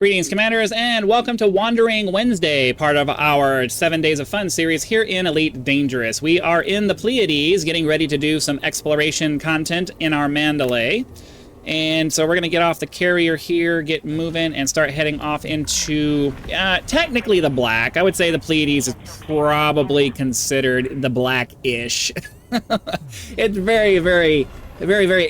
Greetings, Commanders, and welcome to Wandering Wednesday, part of our 7 Days of Fun series here in Elite Dangerous. We are in the Pleiades, getting ready to do some exploration content in our Mandalay. And so we're going to get off the carrier here, get moving, and start heading off into, technically the black. I would say the Pleiades is probably considered the black-ish. It's very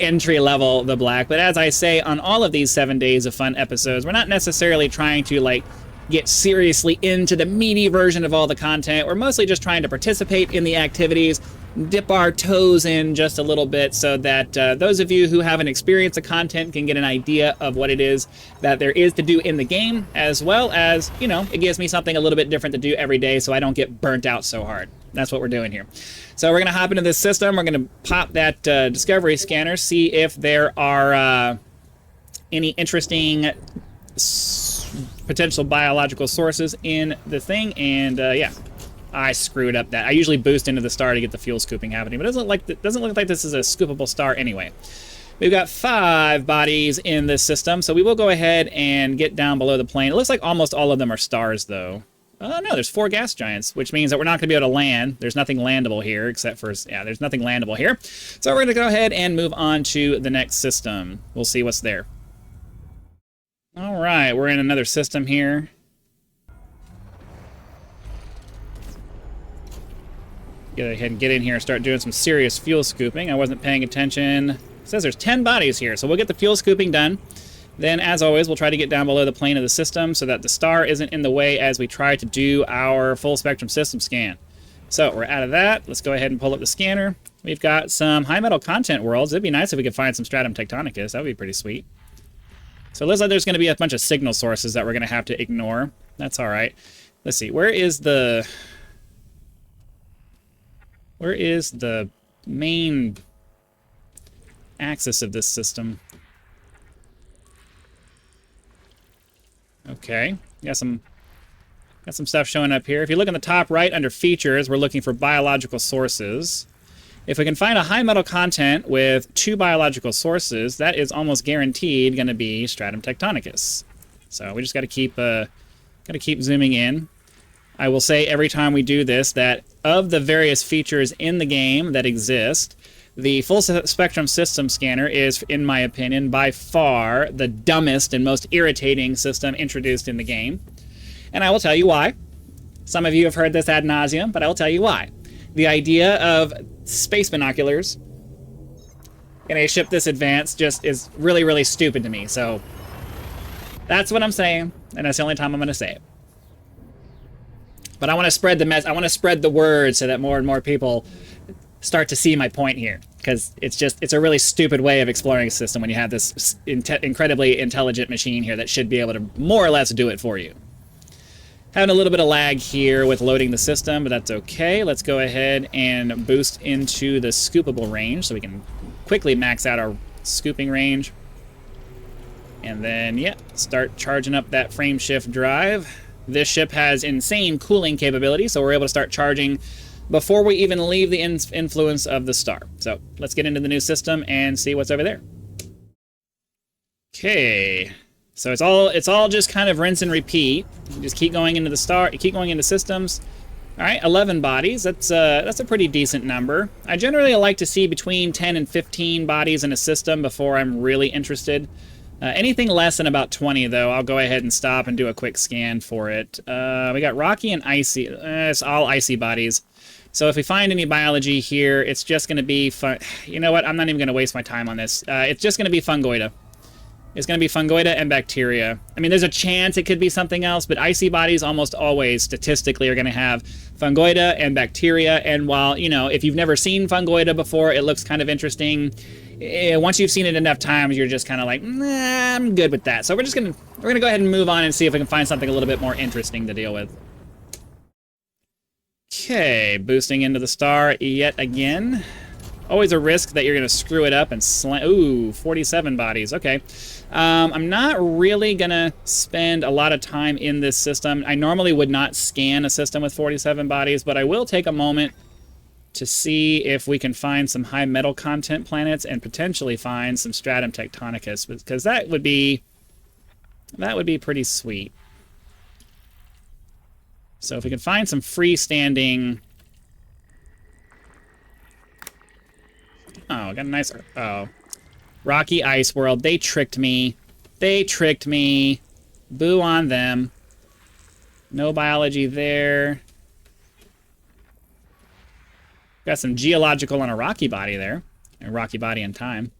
entry level, the black. But as I say on all of these 7 Days of Fun episodes, we're not necessarily trying to like get seriously into the meaty version of all the content. We're mostly just trying to participate in the activities, dip our toes in just a little bit so that those of you who haven't experienced the content can get an idea of what it is that there is to do in the game, as well as, you know, it gives me something a little bit different to do every day so I don't get burnt out so hard. That's what we're doing here. So we're going to hop into this system. We're going to pop that discovery scanner, see if there are any interesting potential biological sources in the thing. And yeah, I screwed up that. I usually boost into the star to get the fuel scooping happening, but it doesn't look like this is a scoopable star anyway. We've got 5 bodies in this system, so we will go ahead and get down below the plane. It looks like almost all of them are stars, though. Oh, no, there's 4 gas giants, which means that we're not going to be able to land. There's nothing landable here, except for, yeah, there's nothing landable here. So we're going to go ahead and move on to the next system. We'll see what's there. All right, we're in another system here. Go ahead and get in here and start doing some serious fuel scooping. I wasn't paying attention. It says there's 10 bodies here, so we'll get the fuel scooping done. Then, as always, we'll try to get down below the plane of the system so that the star isn't in the way as we try to do our full spectrum system scan. So, we're out of that. Let's go ahead and pull up the scanner. We've got some high metal content worlds. It'd be nice if we could find some stratum tectonicus. That would be pretty sweet. So, it looks like there's going to be a bunch of signal sources that we're going to have to ignore. That's all right. Let's see. Where is the main axis of this system? Okay, got some stuff showing up here. If you look in the top right under features, we're looking for biological sources. If we can find a high metal content with 2 biological sources, that is almost guaranteed going to be stratum tectonicus. So we just got to keep zooming in. I will say every time we do this that of the various features in the game that exist, the full spectrum system scanner is, in my opinion, by far the dumbest and most irritating system introduced in the game. And I will tell you why. Some of you have heard this ad nauseum, but I will tell you why. The idea of space binoculars in a ship this advanced just is really, really stupid to me. So that's what I'm saying, and that's the only time I'm going to say it. But I want to spread I want to spread the word so that more and more people start to see my point here, because it's a really stupid way of exploring a system when you have this incredibly intelligent machine here that should be able to more or less do it for you. Having a little bit of lag here with loading the system, but that's okay. Let's go ahead and boost into the scoopable range so we can quickly max out our scooping range. And then, yeah, start charging up that frame shift drive. This ship has insane cooling capability, so we're able to start charging before we even leave the influence of the star. So let's get into the new system and see what's over there. Okay, so it's all just kind of rinse and repeat. Just keep going into the star, keep going into systems. All right, 11 bodies. That's a pretty decent number. I generally like to see between 10 and 15 bodies in a system before I'm really interested. Anything less than about 20, though, I'll go ahead and stop and do a quick scan for it. We got rocky and icy. It's all icy bodies. So if we find any biology here, it's just going to be fun. You know what? I'm not even going to waste my time on this. It's just going to be fungoida. It's going to be fungoida and bacteria. I mean, there's a chance it could be something else, but icy bodies almost always statistically are going to have fungoida and bacteria. And while, you know, if you've never seen fungoida before, it looks kind of interesting. Once you've seen it enough times, you're just kind of like, nah, I'm good with that. So we're going to go ahead and move on and see if we can find something a little bit more interesting to deal with. Okay, boosting into the star yet again. Always a risk that you're going to screw it up and slam. Ooh, 47 bodies. Okay. I'm not really going to spend a lot of time in this system. I normally would not scan a system with 47 bodies, but I will take a moment to see if we can find some high metal content planets and potentially find some stratum tectonicus, because that would be that would be pretty sweet. So if we can find some freestanding... Oh, got a nice... Oh. Rocky Ice World. They tricked me. They tricked me. Boo on them. No biology there. Got some geological on a rocky body there. A rocky body in time.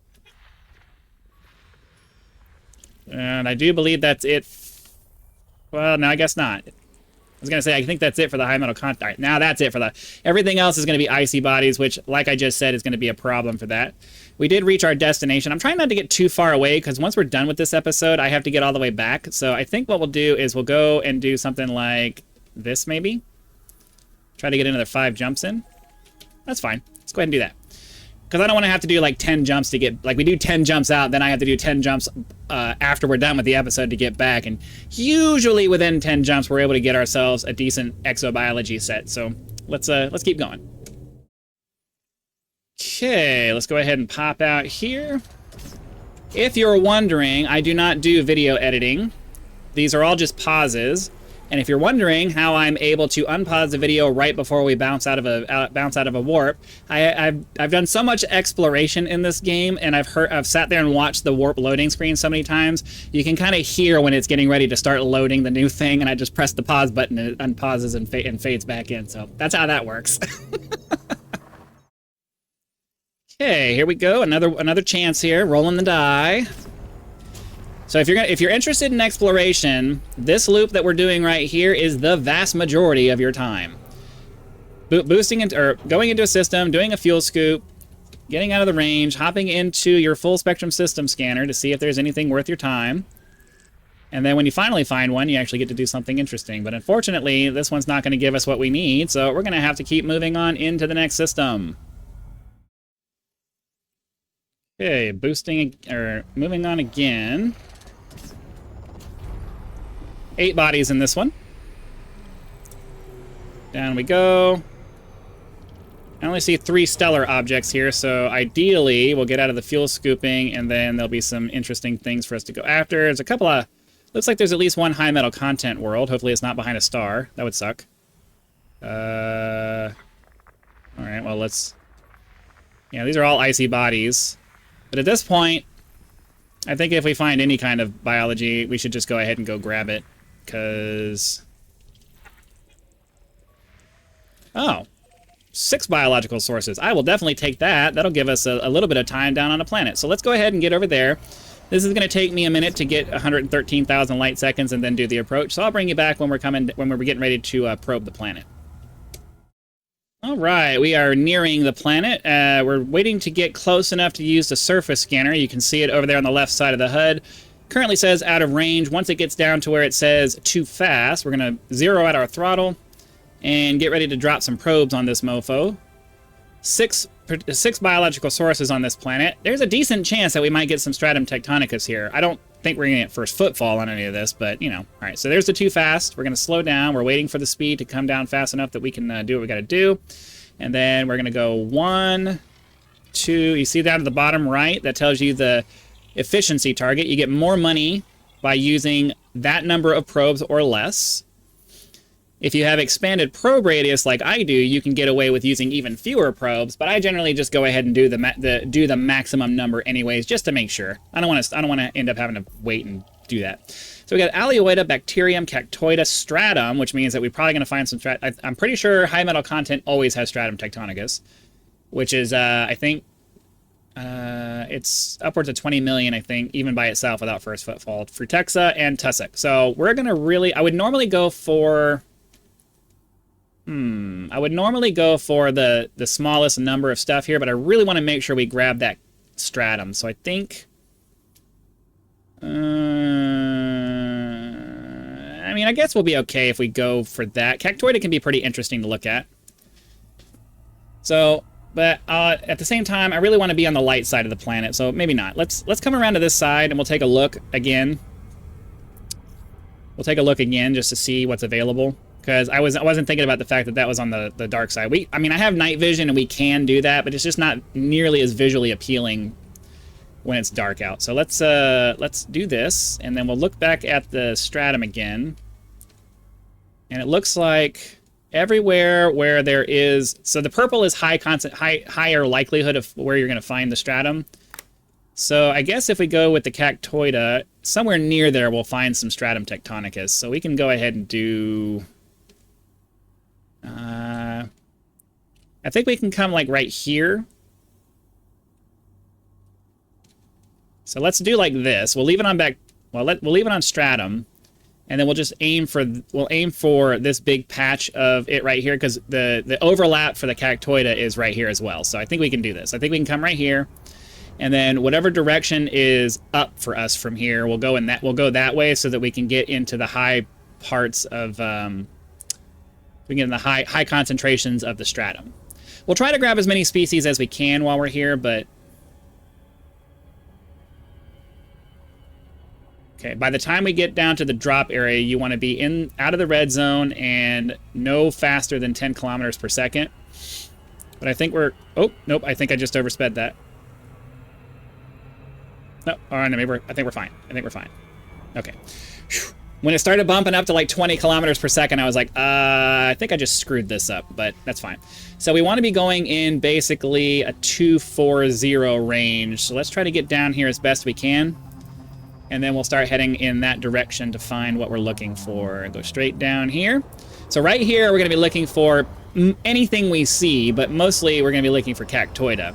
And I do believe that's it. Well, no, I guess not. I was going to say, I think that's it for the high metal content. All right, now that's it for the... Everything else is going to be icy bodies, which, like I just said, is going to be a problem for that. We did reach our destination. I'm trying not to get too far away, because once we're done with this episode, I have to get all the way back. So I think what we'll do is we'll go and do something like this, maybe. Try to get another 5 jumps in. That's fine. Let's go ahead and do that. Because I don't want to have to do like 10 jumps to get... Like, we do 10 jumps out, then I have to do 10 jumps after we're done with the episode to get back. And usually within 10 jumps, we're able to get ourselves a decent exobiology set. So let's keep going. Okay, let's go ahead and pop out here. If you're wondering, I do not do video editing. These are all just pauses. And if you're wondering how I'm able to unpause the video right before we bounce out of a warp, I've done so much exploration in this game, and I've sat there and watched the warp loading screen so many times. You can kind of hear when it's getting ready to start loading the new thing, and I just press the pause button and it unpauses and fades back in. So that's how that works. Okay, here we go. Another chance here. Rolling the die. So if you're interested in exploration, this loop that we're doing right here is the vast majority of your time. Going into a system, doing a fuel scoop, getting out of the range, hopping into your full spectrum system scanner to see if there's anything worth your time. And then when you finally find one, you actually get to do something interesting. But unfortunately, this one's not going to give us what we need, so we're going to have to keep moving on into the next system. Okay, moving on again. 8 bodies in this one. Down we go. I only see 3 stellar objects here, so ideally we'll get out of the fuel scooping, and then there'll be some interesting things for us to go after. There's a couple of... Looks like there's at least one high metal content world. Hopefully it's not behind a star. That would suck. Alright, well let's... Yeah, these are all icy bodies. But at this point, I think if we find any kind of biology, we should just go ahead and go grab it. Because... Oh. 6 biological sources. I will definitely take that. That'll give us a little bit of time down on a planet. So let's go ahead and get over there. This is going to take me a minute to get 113,000 light seconds and then do the approach. So I'll bring you back when we're getting ready to probe the planet. All right, we are nearing the planet. We're waiting to get close enough to use the surface scanner. You can see it over there on the left side of the HUD. Currently says out of range. Once it gets down to where it says too fast, we're going to zero out our throttle and get ready to drop some probes on this mofo. 6 biological sources on this planet. There's a decent chance that we might get some stratum tectonicus here. I don't think we're going to get first footfall on any of this, but, you know. All right, so there's the too fast. We're going to slow down. We're waiting for the speed to come down fast enough that we can do what we got to do. And then we're going to go 1, 2. You see down at the bottom right? That tells you the efficiency target. You get more money by using that number of probes or less. If you have expanded probe radius like I do, you can get away with using even fewer probes, but I generally just go ahead and do the maximum number anyways, just to make sure. I don't want to end up having to wait and do that. So we got Aleoida, Bacterium, Cactoida, Stratum, which means that we're probably going to find some I'm pretty sure high metal content always has Stratum tectonicus, which is I think it's upwards of 20 million, I think, even by itself without first footfall. Frutexa and Tussock. So we're going to I would normally go for the smallest number of stuff here, but I really want to make sure we grab that stratum. So I think... I mean, I guess we'll be okay if we go for that. Cactoida can be pretty interesting to look at. So, but at the same time, I really want to be on the light side of the planet, so maybe not. Let's come around to this side, and we'll take a look again. We'll take a look again just to see what's available. Because I wasn't thinking about the fact that that was on the dark side. I mean, I have night vision and we can do that, but it's just not nearly as visually appealing when it's dark out. So let's do this, and then we'll look back at the stratum again. And it looks like everywhere where there is, so the purple is higher likelihood of where you're going to find the stratum. So I guess if we go with the cactoida, somewhere near there we'll find some stratum tectonicus. So we can go ahead and do, I think we can come like right here. So let's do like this. We'll leave it on back. Well, we'll leave it on stratum, and then we'll just aim for this big patch of it right here, because the overlap for the cactoida is right here as well. So I think we can do this. I think we can come right here, and then whatever direction is up for us from here, we'll go that way, so that we can get into the high parts of we get in the high concentrations of the stratum. We'll try to grab as many species as we can while we're here, but okay, by the time we get down to the drop area, you want to be out of the red zone and no faster than 10 kilometers per second. But I think we're, oh, nope, I think I just oversped that. No, all right, no, maybe I think we're fine. I think we're fine. Okay. Whew. When it started bumping up to like 20 kilometers per second, I was like, I think I just screwed this up, but that's fine. So we want to be going in basically a 240 range. So let's try to get down here as best we can. And then we'll start heading in that direction to find what we're looking for. Go straight down here. So right here, we're going to be looking for anything we see, but mostly we're going to be looking for cactoida.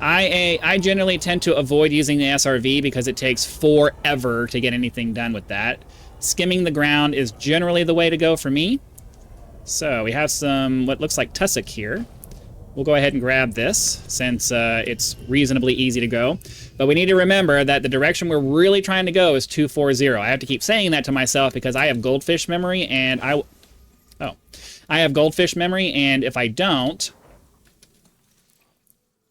I generally tend to avoid using the SRV because it takes forever to get anything done with that. Skimming the ground is generally the way to go for me. So we have some what looks like tussock here. We'll go ahead and grab this since it's reasonably easy to go. But we need to remember that the direction we're really trying to go is 240. I have to keep saying that to myself because I have goldfish memory, and I have goldfish memory, and if I don't,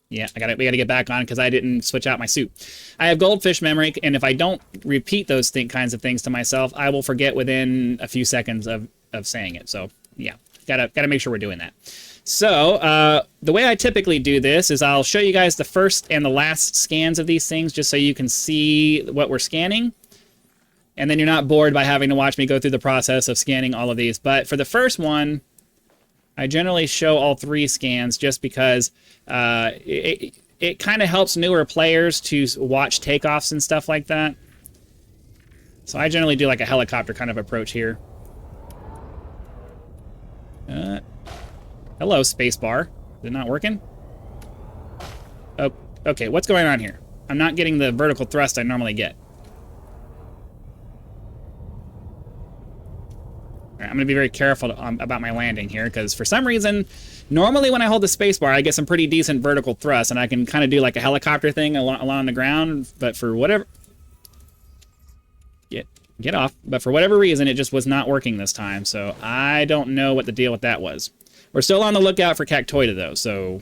yeah, we gotta get back on because I didn't switch out my suit. I have goldfish memory, and if I don't repeat those kinds of things to myself, I will forget within a few seconds of saying it. So yeah, gotta make sure we're doing that. So the way I typically do this is I'll show you guys the first and the last scans of these things just so you can see what we're scanning. And then you're not bored by having to watch me go through the process of scanning all of these. But for the first one, I generally show all 3 scans just because it kind of helps newer players to watch takeoffs and stuff like that. So I generally do like a helicopter kind of approach here. Hello, spacebar. Is it not working? Oh, okay. What's going on here? I'm not getting the vertical thrust I normally get. All right, I'm going to be very careful about my landing here because for some reason, normally when I hold the spacebar, I get some pretty decent vertical thrust and I can kind of do like a helicopter thing along the ground. But for whatever... Get off. But for whatever reason, it just was not working this time. So I don't know what the deal with that was. We're still on the lookout for cactoida, though, so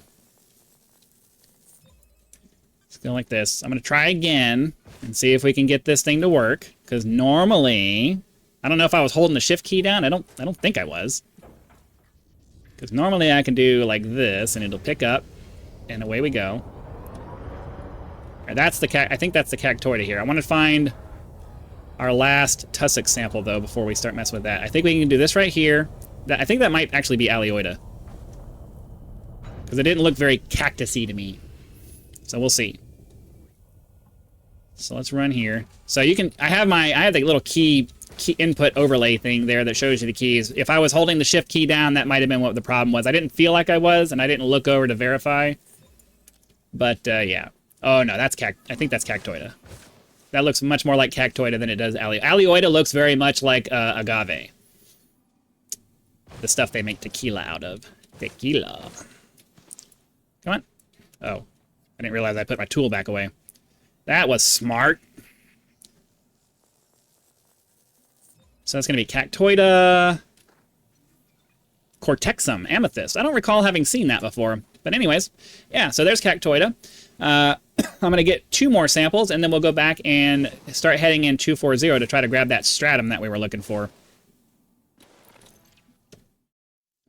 let's go like this. I'm going to try again and see if we can get this thing to work, because normally, I don't know if I was holding the shift key down. I don't think I was, because normally I can do like this, and it'll pick up, and away we go. All right, that's I think that's the cactoida here. I want to find our last tussock sample, though, before we start messing with that. I think we can do this right here. I think that might actually be Alioida, because it didn't look very cactusy to me. So we'll see. So let's run here. So you can, I have the little key input overlay thing there that shows you the keys. If I was holding the shift key down, that might have been what the problem was. I didn't feel like I was, and I didn't look over to verify. But yeah. Oh no, I think that's cactoida. That looks much more like cactoida than it does Alioida. Alioida looks very much like agave. The stuff they make tequila out of. Tequila. Come on. Oh, I didn't realize I put my tool back away. That was smart. So that's going to be cactoida. Cortexum, amethyst. I don't recall having seen that before. But anyways, yeah, so there's cactoida. I'm going to get 2 more samples, and then we'll go back and start heading in 240 to try to grab that stratum that we were looking for.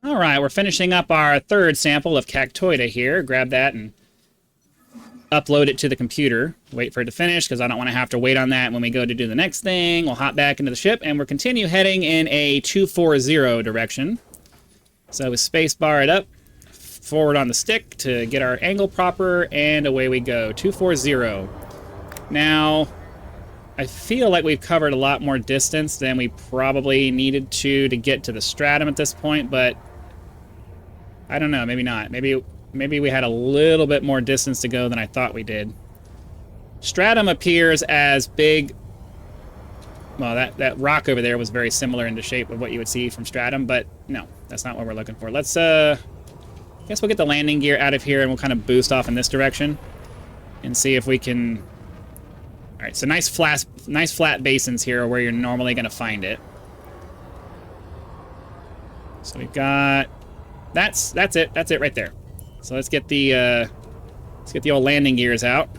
All right, we're finishing up our 3rd sample of cactoida here. Grab that and upload it to the computer. Wait for it to finish because I don't want to have to wait on that when we go to do the next thing. We'll hop back into the ship and we'll continue heading in a 240 direction. So we space bar it up, forward on the stick to get our angle proper, and away we go. 240. Now, I feel like we've covered a lot more distance than we probably needed to get to the stratum at this point, but I don't know, maybe not. Maybe we had a little bit more distance to go than I thought we did. Stratum appears as big. Well, that rock over there was very similar in the shape of what you would see from stratum, but no, that's not what we're looking for. Let's, I guess we'll get the landing gear out of here and we'll kind of boost off in this direction and see if we can. All right, so nice flat basins here where you're normally going to find it. So we've got that's it right there. So let's get the old landing gears out.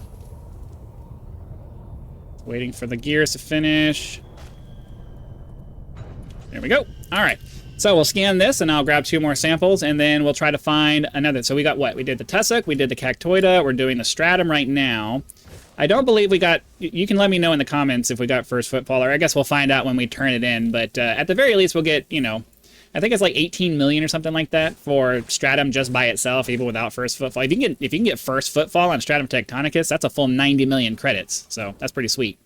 Waiting for the gears to finish. There we go. All right. So we'll scan this, and I'll grab 2 more samples, and then we'll try to find another. So we got what? We did the tussock, we did the cactoida, we're doing the stratum right now. I don't believe we got. You can let me know in the comments if we got first footfall, or I guess we'll find out when we turn it in. But at the very least, we'll get, you know, I think it's like 18 million or something like that for stratum just by itself, even without first footfall. If you can get first footfall on stratum tectonicus, that's a full 90 million credits. So that's pretty sweet.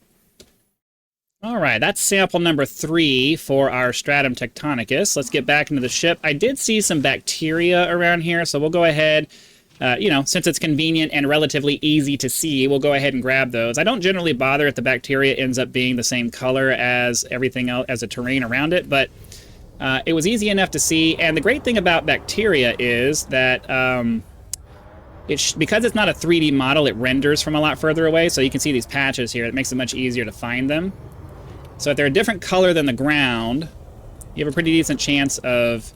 All right, that's sample number 3 for our stratum tectonicus. Let's get back into the ship. I did see some bacteria around here, so we'll go ahead. You know, since it's convenient and relatively easy to see, we'll go ahead and grab those. I don't generally bother if the bacteria ends up being the same color as everything else, as the terrain around it, but it was easy enough to see. And the great thing about bacteria is that because it's not a 3D model, it renders from a lot further away, so you can see these patches here. It makes it much easier to find them. So if they're a different color than the ground, you have a pretty decent chance of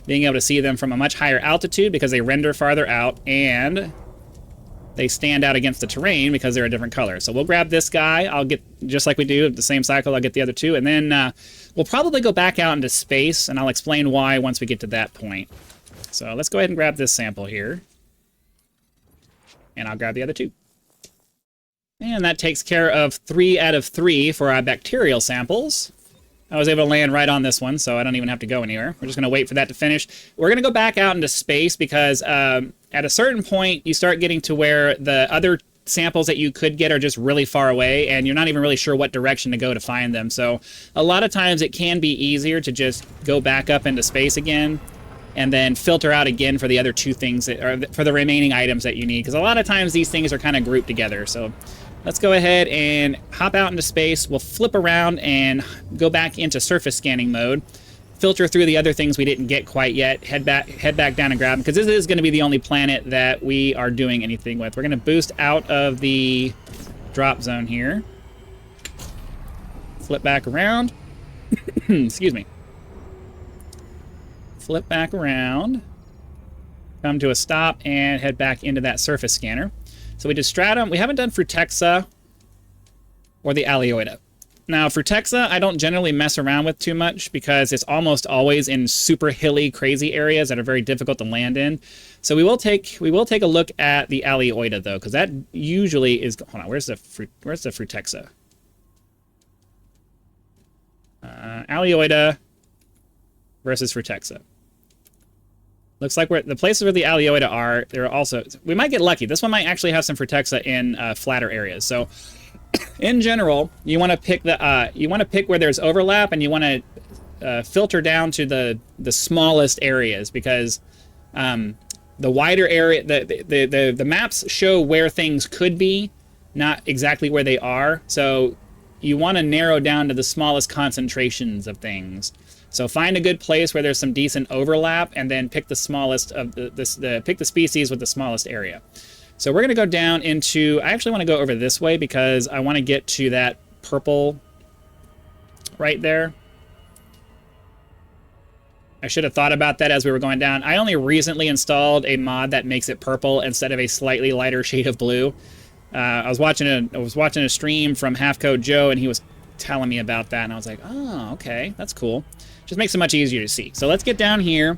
being able to see them from a much higher altitude because they render farther out, and they stand out against the terrain because they're a different color. So we'll grab this guy. I'll get, just like we do the same cycle, I'll get the other 2, and then we'll probably go back out into space, and I'll explain why once we get to that point. So let's go ahead and grab this sample here, and I'll grab the other 2. And that takes care of 3 out of 3 for our bacterial samples. I was able to land right on this one, so I don't even have to go anywhere. We're just going to wait for that to finish. We're going to go back out into space because at a certain point, you start getting to where the other samples that you could get are just really far away, and you're not even really sure what direction to go to find them. So a lot of times it can be easier to just go back up into space again and then filter out again for the other 2 things, or for the remaining items that you need, because a lot of times these things are kind of grouped together. So let's go ahead and hop out into space. We'll flip around and go back into surface scanning mode. Filter through the other things we didn't get quite yet. Head back down and grab them, because this is going to be the only planet that we are doing anything with. We're going to boost out of the drop zone here. Flip back around. Excuse me. Flip back around. Come to a stop and head back into that surface scanner. So we did stratum. We haven't done Frutexa or the Alioida. Now, Frutexa, I don't generally mess around with too much because it's almost always in super hilly, crazy areas that are very difficult to land in. So we will take a look at the Alioida though, because that usually is. Hold on, where's the Frutexa? Alioida versus Frutexa. Looks like the places where the Alioida are, there are also, we might get lucky. This one might actually have some Frutexa in flatter areas. So in general, you want to pick where there's overlap, and you want to filter down to the smallest areas, because the wider area, the maps show where things could be, not exactly where they are. So you want to narrow down to the smallest concentrations of things. So find a good place where there's some decent overlap, and then pick the smallest of pick the species with the smallest area. So we're going to go down into. I actually want to go over this way because I want to get to that purple right there. I should have thought about that as we were going down. I only recently installed a mod that makes it purple instead of a slightly lighter shade of blue. I was watching a stream from Half Code Joe, and he was telling me about that, and I was like, oh, okay, that's cool. Just makes it much easier to see. So let's get down here.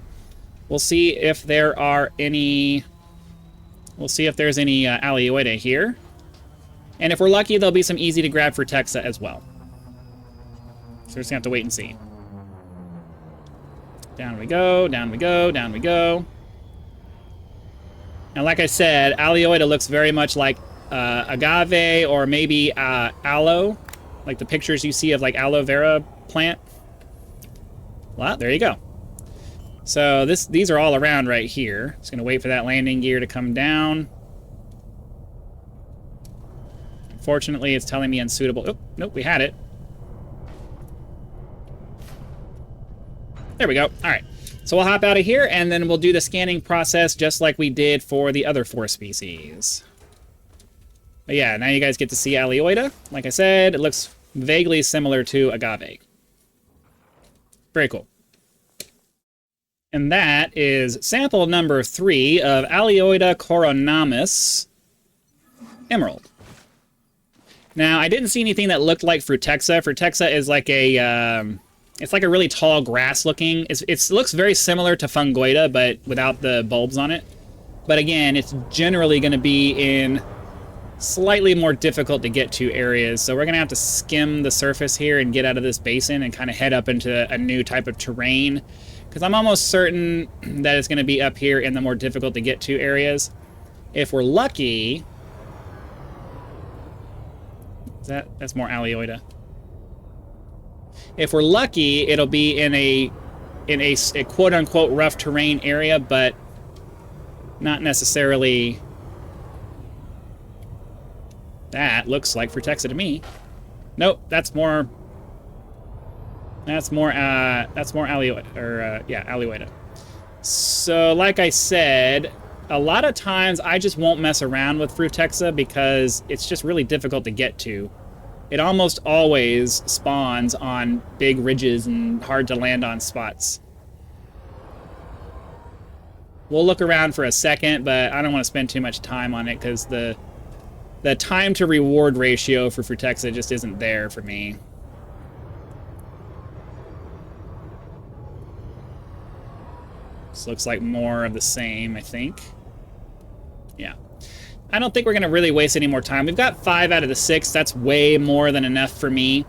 We'll see if there are any We'll see if there's any Alioida here. And if we're lucky, there'll be some easy to grab for Frutexa as well. So we're just gonna have to wait and see. Down we go, down we go, down we go. And like I said, Alioida looks very much like agave or maybe aloe, like the pictures you see of like aloe vera plant. Well, there you go. So these are all around right here. Just gonna wait for that landing gear to come down. Unfortunately, it's telling me unsuitable. Oh, nope, we had it. There we go. All right. So we'll hop out of here, and then we'll do the scanning process just like we did for the other 4 species. But yeah, now you guys get to see Alioida. Like I said, it looks vaguely similar to agave. Very cool. And that is sample number 3 of Alioida coronamus emerald. Now, I didn't see anything that looked like Frutexa. Frutexa is like a, it's like a really tall grass looking. It looks very similar to Fungoida, but without the bulbs on it. But again, it's generally going to be in slightly more difficult to get to areas. So we're going to have to skim the surface here and get out of this basin and kind of head up into a new type of terrain. Because I'm almost certain that it's going to be up here in the more difficult to get to areas. If we're lucky... That's more Alioida. If we're lucky, it'll be in a quote-unquote rough terrain area, but not necessarily. That looks like Frutexa to me. Nope, that's more Alioida, or yeah, Alioida. So, like I said, a lot of times I just won't mess around with Frutexa because it's just really difficult to get to. It almost always spawns on big ridges and hard to land on spots. We'll look around for a second, but I don't want to spend too much time on it because the time to reward ratio for Frutexa just isn't there for me. This looks like more of the same, I think. Yeah. I don't think we're going to really waste any more time. We've got 5 out of the 6. That's way more than enough for me.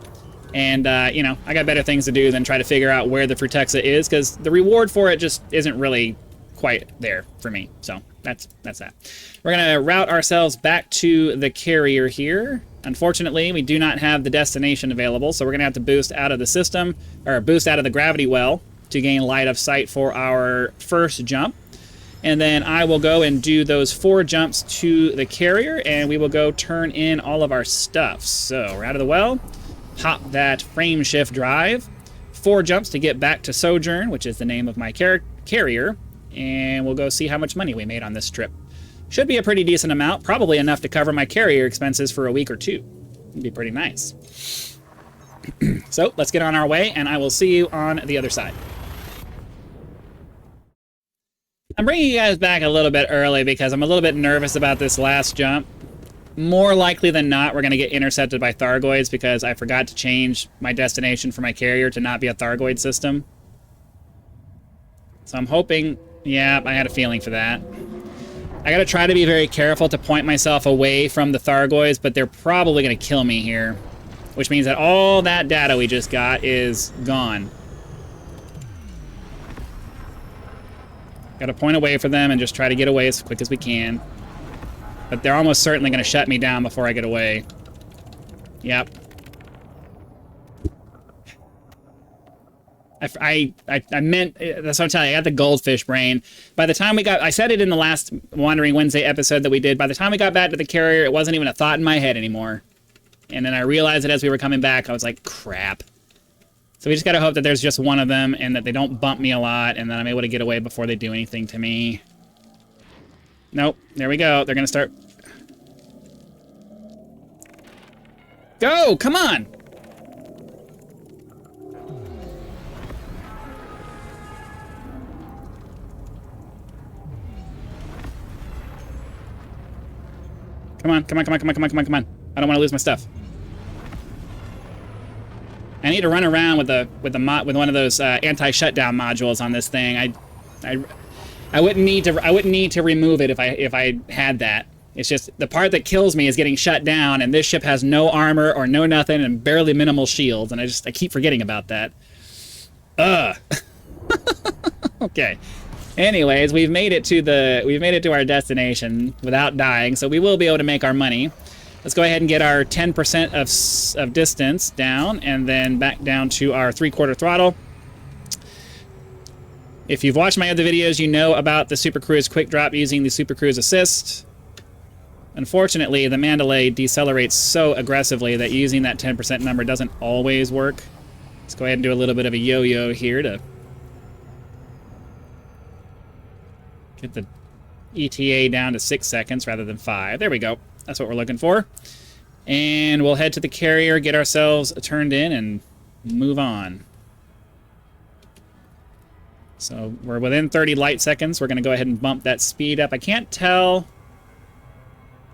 And, you know, I got better things to do than try to figure out where the Frutexa is, because the reward for it just isn't really quite there for me. So that's that. We're going to route ourselves back to the carrier here. Unfortunately, we do not have the destination available, so we're going to have to boost out of the system, or boost out of the gravity well to gain light of sight for our first jump. And then I will go and do those 4 jumps to the carrier, and we will go turn in all of our stuff. So we're out of the well, pop that frame shift drive, 4 jumps to get back to Sojourn, which is the name of my carrier, and we'll go see how much money we made on this trip. Should be a pretty decent amount, probably enough to cover my carrier expenses for a week or 2. It'd be pretty nice. So let's get on our way, and I will see you on the other side. I'm bringing you guys back a little bit early because I'm a little bit nervous about this last jump. More likely than not, we're going to get intercepted by Thargoids because I forgot to change my destination for my carrier to not be a Thargoid system. So I'm hoping... Yeah, I had a feeling for that. I got to try to be very careful to point myself away from the Thargoids, but they're probably going to kill me here. Which means that all that data we just got is gone. Got to point away from them and just try to get away as quick as we can. But they're almost certainly going to shut me down before I get away. Yep. I meant, that's what I'm telling you, I got the goldfish brain. By the time we got, I said it in the last Wandering Wednesday episode that we did, by the time we got back to the carrier, it wasn't even a thought in my head anymore. And then I realized it as we were coming back, I was like, crap. So we just gotta hope that there's just one of them and that they don't bump me a lot and that I'm able to get away before they do anything to me. Nope, there we go. They're gonna start. Go, come on! Come on, come on, come on, come on, come on, come on, come on. I don't want to lose my stuff. I need to run around with one of those anti-shutdown modules on this thing. I wouldn't need to remove it if I had that. It's just the part that kills me is getting shut down, and this ship has no armor or no nothing and barely minimal shields, and I keep forgetting about that. Okay. Anyways, we've made it to our destination without dying, so we will be able to make our money. Let's go ahead and get our 10% of distance down, and then back down to our 3/4 throttle. If you've watched my other videos, you know about the Super Cruise quick drop using the Super Cruise Assist. Unfortunately, the Mandalay decelerates so aggressively that using that 10% number doesn't always work. Let's go ahead and do a little bit of a yo-yo here to get the ETA down to 6 seconds rather than 5. There we go. That's what we're looking for. And we'll head to the carrier, get ourselves turned in, and move on. So we're within 30 light seconds. We're going to go ahead and bump that speed up. I can't tell.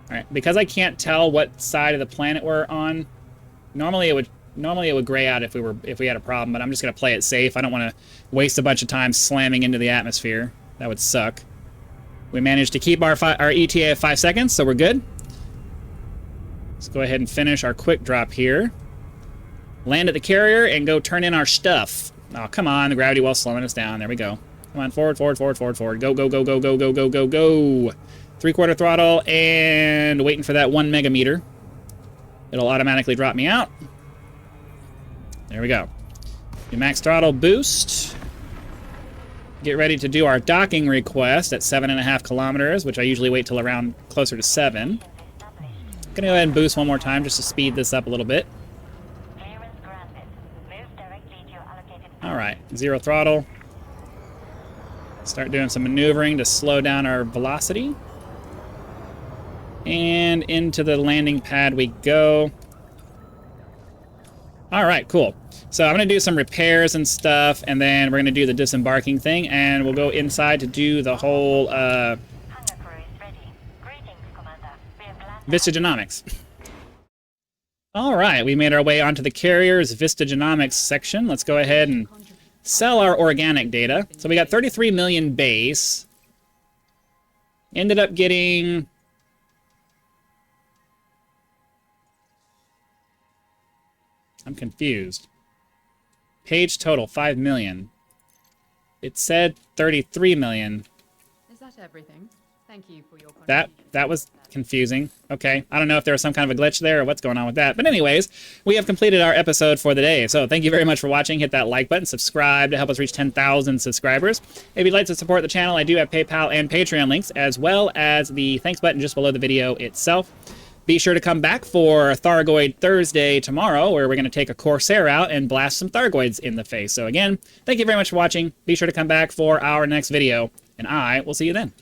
All right, because I can't tell what side of the planet we're on. Normally it would gray out if we had a problem, but I'm just going to play it safe. I don't want to waste a bunch of time slamming into the atmosphere. That would suck. We managed to keep our ETA at 5 seconds, so we're good. Let's go ahead and finish our quick drop here. Land at the carrier and go turn in our stuff. Oh, come on, the gravity well's slowing us down. There we go. Come on, forward, forward, forward, forward, forward. Go, go, go, go, go, go, go, go, go. 3/4 throttle and waiting for that 1 megameter. It'll automatically drop me out. There we go. Do max throttle boost. Get ready to do our docking request at 7.5 kilometers, which I usually wait till around closer to 7. I'm gonna go ahead and boost one more time just to speed this up a little bit. All right, 0 throttle. Start doing some maneuvering to slow down our velocity. And into the landing pad we go. All right, cool. So I'm going to do some repairs and stuff, and then we're going to do the disembarking thing, and we'll go inside to do the whole Vistagenomics. All right, we made our way onto the carrier's Vistagenomics section. Let's go ahead and sell our organic data. So we got 33 million base. Ended up getting... I'm confused. Page total, 5 million. It said 33 million. Is that everything? Thank you for your contribution. That was confusing. Okay, I don't know if there was some kind of a glitch there or what's going on with that. But anyways, we have completed our episode for the day. So thank you very much for watching. Hit that like button, subscribe to help us reach 10,000 subscribers. If you'd like to support the channel, I do have PayPal and Patreon links, as well as the thanks button just below the video itself. Be sure to come back for Thargoid Thursday tomorrow, where we're going to take a Corsair out and blast some Thargoids in the face. So again, thank you very much for watching. Be sure to come back for our next video, and I will see you then.